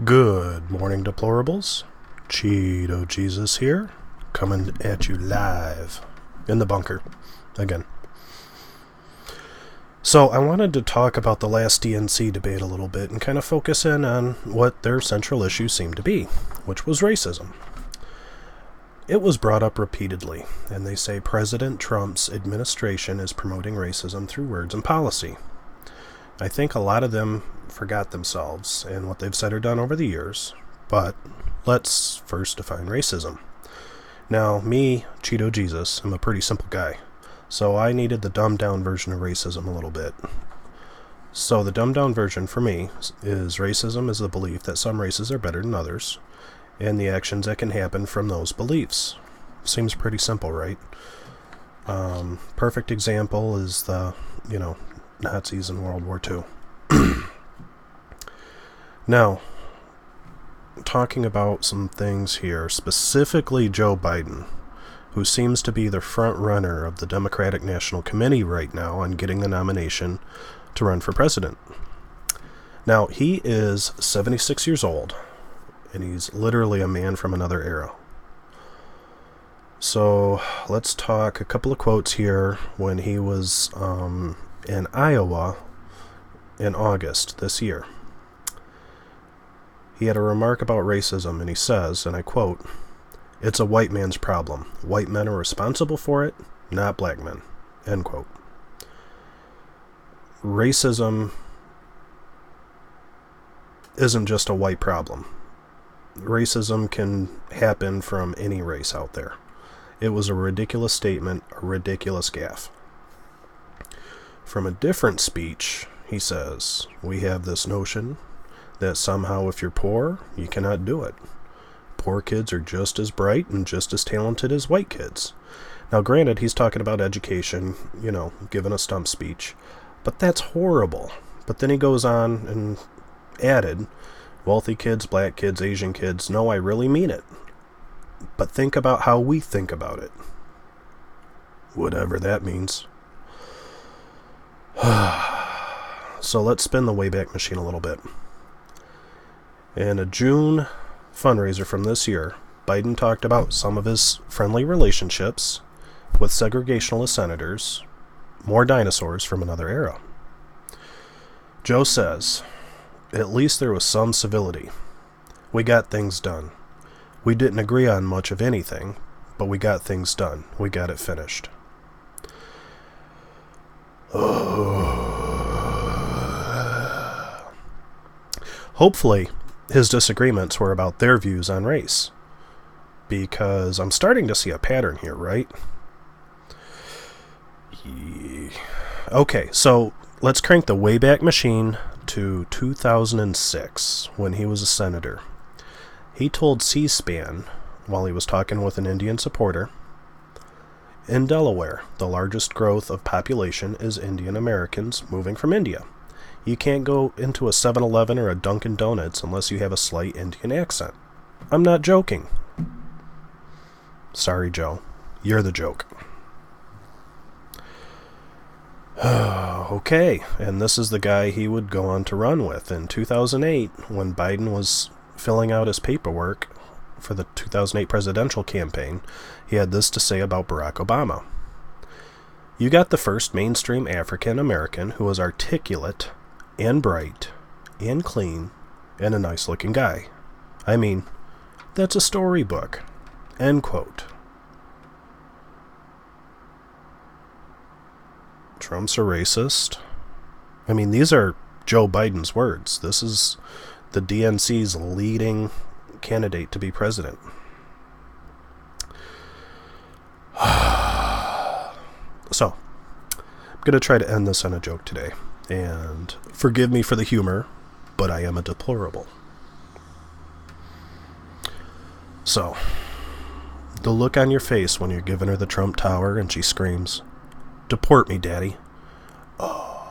Good morning, deplorables. Cheeto Jesus here, coming at you live in the bunker again. So I wanted to talk about the last DNC debate a little bit and kind of focus in on what their central issue seemed to be, which was racism. It was brought up repeatedly, and they say President Trump's administration is promoting racism through words and policy. I think a lot of them forgot themselves and what they've said or done over the years, but let's first define racism. Now, me, Cheeto Jesus, I'm a pretty simple guy, so I needed the dumbed-down version of racism a little bit. So the dumbed-down version for me is racism is the belief that some races are better than others, and the actions that can happen from those beliefs. Seems pretty simple, right? Perfect example is the, Nazis in World War II. Now, talking about some things here, specifically Joe Biden, who seems to be the front runner of the Democratic National Committee right now on getting the nomination to run for president. Now, he is 76 years old, and he's literally a man from another era. So, let's talk a couple of quotes here when he was in Iowa in August this year. He had a remark about racism, and he says, and I quote, "It's a white man's problem. White men are responsible for it, not black men." End quote. Racism isn't just a white problem. Racism can happen from any race out there. It was a ridiculous statement, a ridiculous gaffe. From a different speech, he says, we have this notion that somehow if you're poor, you cannot do it. Poor kids are just as bright and just as talented as white kids. Now, granted, he's talking about education, giving a stump speech, but that's horrible. But then he goes on and added, wealthy kids, black kids, Asian kids, no, I really mean it. But think about how we think about it. Whatever that means. So let's spin the Wayback Machine a little bit. In a June fundraiser from this year, Biden talked about some of his friendly relationships with segregationalist senators, more dinosaurs from another era. Joe says, at least there was some civility. We got things done. We didn't agree on much of anything, but we got things done. We got it finished. Hopefully, his disagreements were about their views on race, because I'm starting to see a pattern here, right? Okay, so let's crank the Wayback Machine to 2006, when he was a senator. He told C-SPAN, while he was talking with an Indian supporter, in Delaware, the largest growth of population is Indian Americans moving from India. You can't go into a 7-Eleven or a Dunkin' Donuts unless you have a slight Indian accent. I'm not joking. Sorry, Joe. You're the joke. Okay, and this is the guy he would go on to run with. In 2008, when Biden was filling out his paperwork for the 2008 presidential campaign, he had this to say about Barack Obama. You got the first mainstream African American who was articulate and bright and clean and a nice looking guy. I mean, that's a storybook. End quote. Trump's a racist. I mean, these are Joe Biden's words. This is the DNC's leading candidate to be president. So, I'm going to try to end this on a joke today. And forgive me for the humor, but I am a deplorable. So, the look on your face when you're giving her the Trump Tower and she screams, "Deport me, Daddy." Oh.